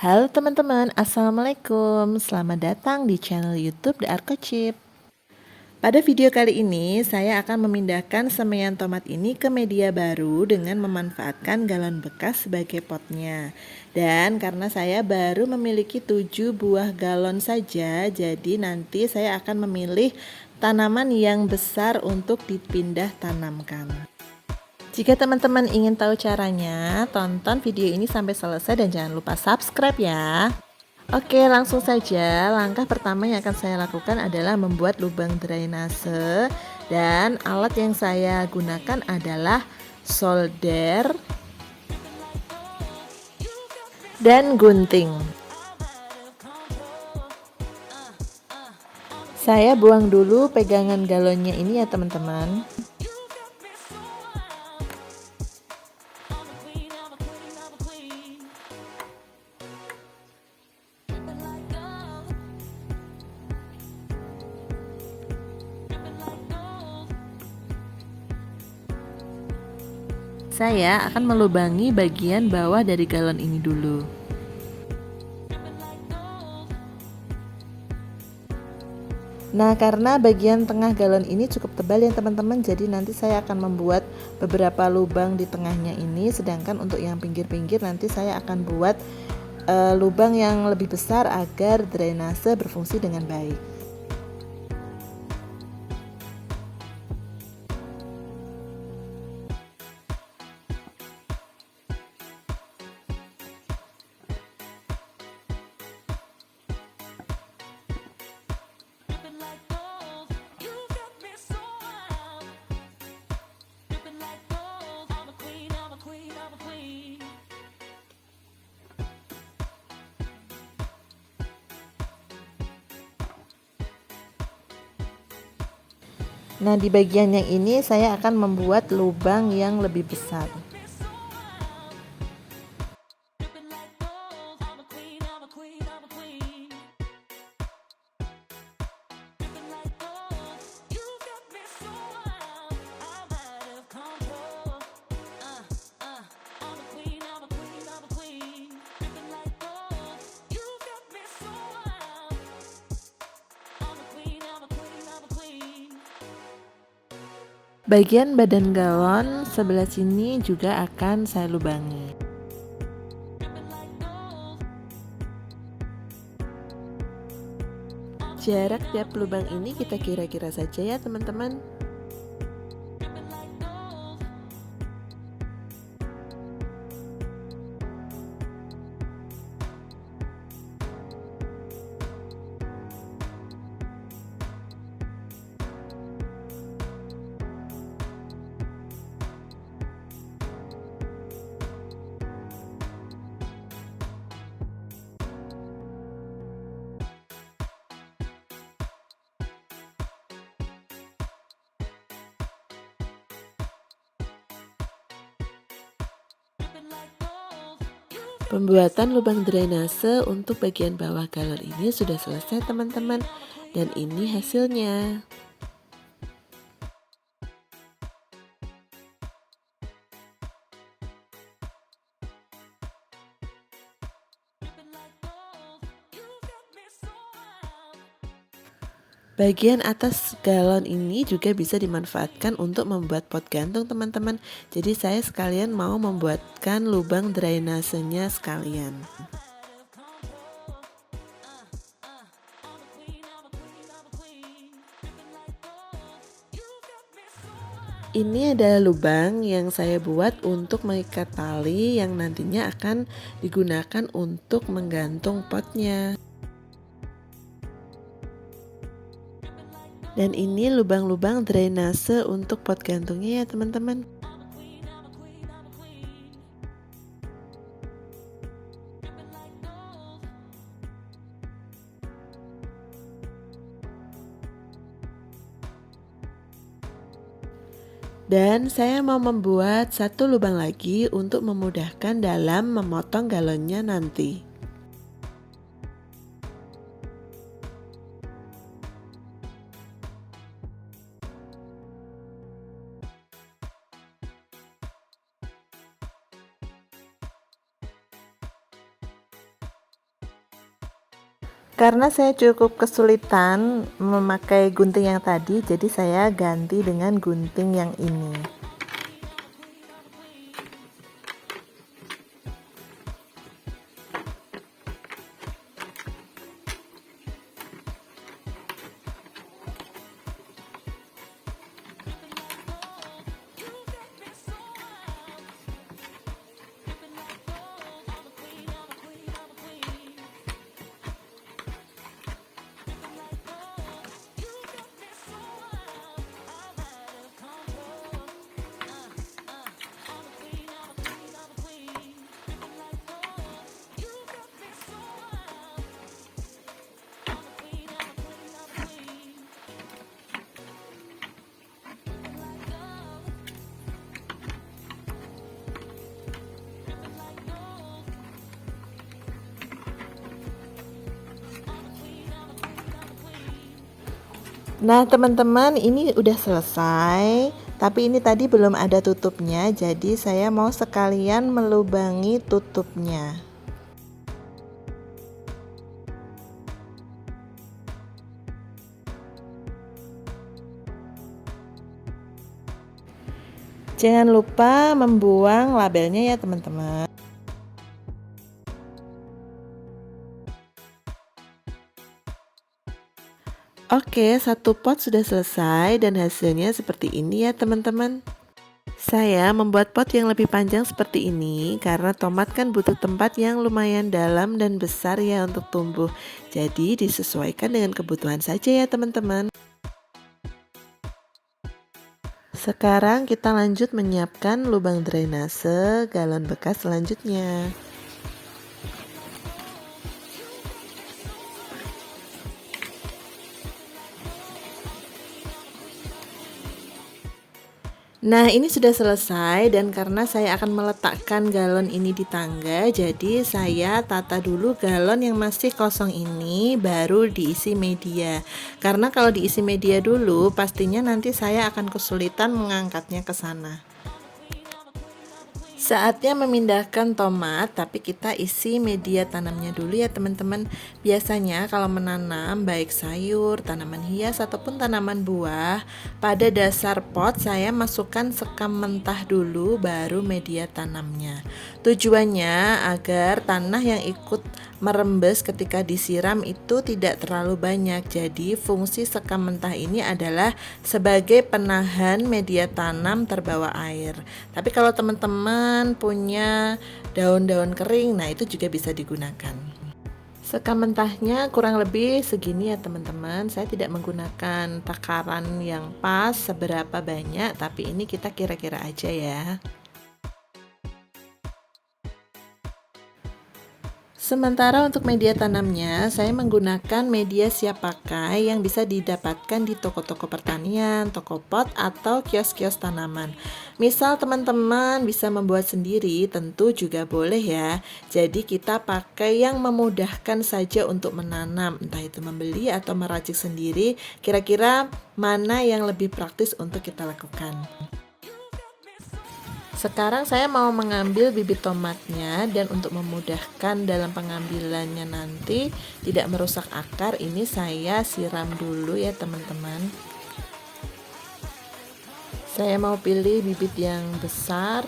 Halo teman-teman, Assalamualaikum. Selamat datang di channel YouTube The Arko Chip. Pada video kali ini, saya akan memindahkan semaian tomat ini ke media baru dengan memanfaatkan galon bekas sebagai potnya. Dan karena saya baru memiliki 7 buah galon saja, jadi nanti saya akan memilih tanaman yang besar untuk dipindah tanamkan. Jika teman-teman ingin tahu caranya, tonton video ini sampai selesai dan jangan lupa subscribe ya. Oke, langsung saja. Langkah pertama yang akan saya lakukan adalah membuat lubang drainase, dan alat yang saya gunakan adalah solder dan gunting. Saya buang dulu pegangan galonnya ini ya teman-teman. Saya akan melubangi bagian bawah dari galon ini dulu. Nah, karena bagian tengah galon ini cukup tebal ya teman-teman, jadi nanti saya akan membuat beberapa lubang di tengahnya ini, sedangkan untuk yang pinggir-pinggir nanti saya akan buat lubang yang lebih besar agar drainase berfungsi dengan baik. Nah, di bagian yang ini saya akan membuat lubang yang lebih besar. Bagian badan galon sebelah sini juga akan saya lubangi. Jarak tiap lubang ini kita kira-kira saja ya teman-teman. Pembuatan lubang drainase untuk bagian bawah galon ini sudah selesai teman-teman, dan ini hasilnya. Bagian atas galon ini juga bisa dimanfaatkan untuk membuat pot gantung teman-teman. Jadi saya sekalian mau membuatkan lubang drainasenya sekalian. Ini adalah lubang yang saya buat untuk mengikat tali yang nantinya akan digunakan untuk menggantung potnya. Dan ini lubang-lubang drainase untuk pot gantungnya ya teman-teman. Dan saya mau membuat satu lubang lagi untuk memudahkan dalam memotong galonnya nanti. Karena saya cukup kesulitan memakai gunting yang tadi, jadi saya ganti dengan gunting yang ini. Nah teman-teman, ini udah selesai, tapi ini tadi belum ada tutupnya, jadi saya mau sekalian melubangi tutupnya. Jangan lupa membuang labelnya ya teman-teman. Oke, satu pot sudah selesai dan hasilnya seperti ini ya teman-teman. Saya membuat pot yang lebih panjang seperti ini karena tomat kan butuh tempat yang lumayan dalam dan besar ya untuk tumbuh. Jadi disesuaikan dengan kebutuhan saja ya teman-teman. Sekarang kita lanjut menyiapkan lubang drainase galon bekas selanjutnya. Nah ini sudah selesai, dan karena saya akan meletakkan galon ini di tangga, jadi saya tata dulu galon yang masih kosong ini baru diisi media. Karena kalau diisi media dulu pastinya nanti saya akan kesulitan mengangkatnya ke sana. Saatnya memindahkan tomat, tapi kita isi media tanamnya dulu ya teman-teman. Biasanya kalau menanam baik sayur, tanaman hias ataupun tanaman buah, pada dasar pot saya masukkan sekam mentah dulu baru media tanamnya. Tujuannya agar tanah yang ikut merembes ketika disiram itu tidak terlalu banyak. Jadi fungsi sekam mentah ini adalah sebagai penahan media tanam terbawa air. Tapi kalau teman-teman punya daun-daun kering, nah itu juga bisa digunakan. Sekam mentahnya kurang lebih segini ya teman-teman. Saya tidak menggunakan takaran yang pas seberapa banyak, tapi ini kita kira-kira aja ya. Sementara untuk media tanamnya, saya menggunakan media siap pakai yang bisa didapatkan di toko-toko pertanian, toko pot, atau kios-kios tanaman. Misal teman-teman bisa membuat sendiri, tentu juga boleh ya. Jadi kita pakai yang memudahkan saja untuk menanam, entah itu membeli atau meracik sendiri, kira-kira mana yang lebih praktis untuk kita lakukan. Sekarang saya mau mengambil bibit tomatnya, dan untuk memudahkan dalam pengambilannya nanti tidak merusak akar, ini saya siram dulu ya teman-teman. Saya mau pilih bibit yang besar.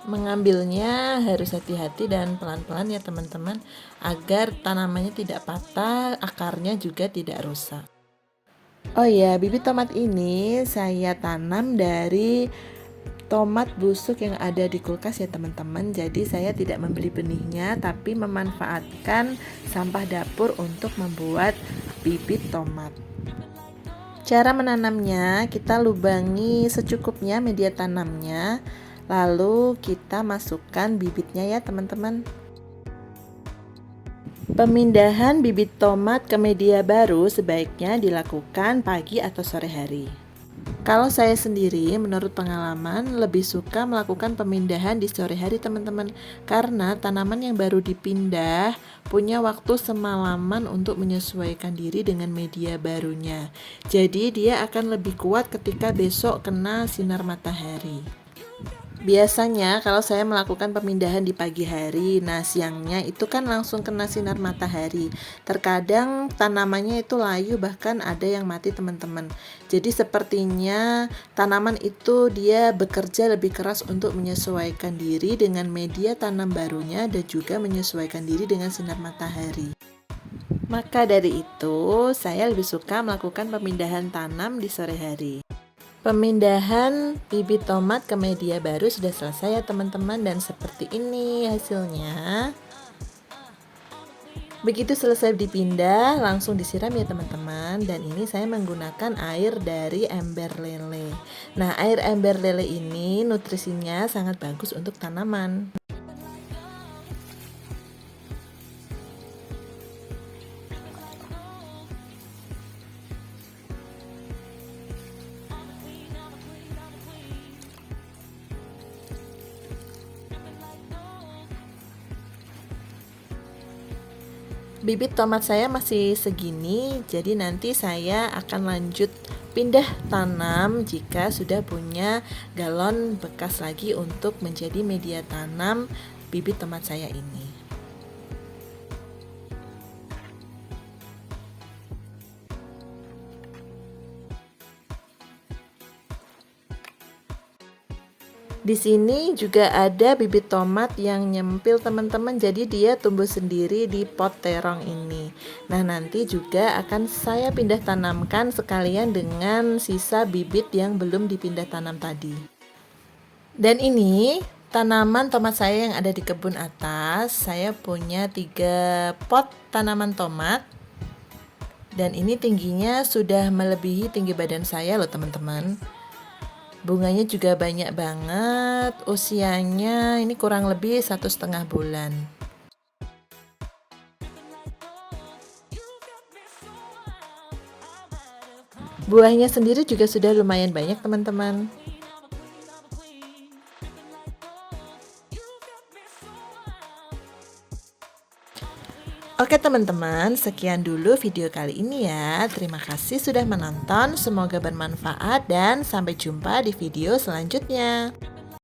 Mengambilnya harus hati-hati dan pelan-pelan ya teman-teman, agar tanamannya tidak patah, akarnya juga tidak rusak. Oh ya, bibit tomat ini saya tanam dari tomat busuk yang ada di kulkas ya teman-teman. Jadi saya tidak membeli benihnya, tapi memanfaatkan sampah dapur untuk membuat bibit tomat. Cara menanamnya, kita lubangi secukupnya media tanamnya, lalu kita masukkan bibitnya ya teman-teman. Pemindahan bibit tomat ke media baru sebaiknya dilakukan pagi atau sore hari. Kalau saya sendiri, menurut pengalaman, lebih suka melakukan pemindahan di sore hari teman-teman, karena tanaman yang baru dipindah punya waktu semalaman untuk menyesuaikan diri dengan media barunya. Jadi dia akan lebih kuat ketika besok kena sinar matahari. Biasanya kalau saya melakukan pemindahan di pagi hari, nah siangnya itu kan langsung kena sinar matahari. Terkadang tanamannya itu layu, bahkan ada yang mati teman-teman. Jadi sepertinya tanaman itu dia bekerja lebih keras untuk menyesuaikan diri dengan media tanam barunya dan juga menyesuaikan diri dengan sinar matahari. Maka dari itu, saya lebih suka melakukan pemindahan tanam di sore hari. Pemindahan bibit tomat ke media baru sudah selesai ya teman-teman, dan seperti ini hasilnya. Begitu selesai dipindah, langsung disiram ya teman-teman. Dan ini saya menggunakan air dari ember lele. Nah, air ember lele ini nutrisinya sangat bagus untuk tanaman. Bibit tomat saya masih segini, jadi nanti saya akan lanjut pindah tanam jika sudah punya galon bekas lagi untuk menjadi media tanam bibit tomat saya ini. Di sini juga ada bibit tomat yang nyempil teman-teman, jadi dia tumbuh sendiri di pot terong ini. Nah, nanti juga akan saya pindah tanamkan sekalian dengan sisa bibit yang belum dipindah tanam tadi. Dan ini tanaman tomat saya yang ada di kebun atas. Saya punya 3 pot tanaman tomat. Dan ini tingginya sudah melebihi tinggi badan saya loh teman-teman. Bunganya juga banyak banget, usianya ini kurang lebih 1,5 bulan. Buahnya sendiri juga sudah lumayan banyak teman-teman. Oke teman-teman, sekian dulu video kali ini ya. Terima kasih sudah menonton, semoga bermanfaat dan sampai jumpa di video selanjutnya.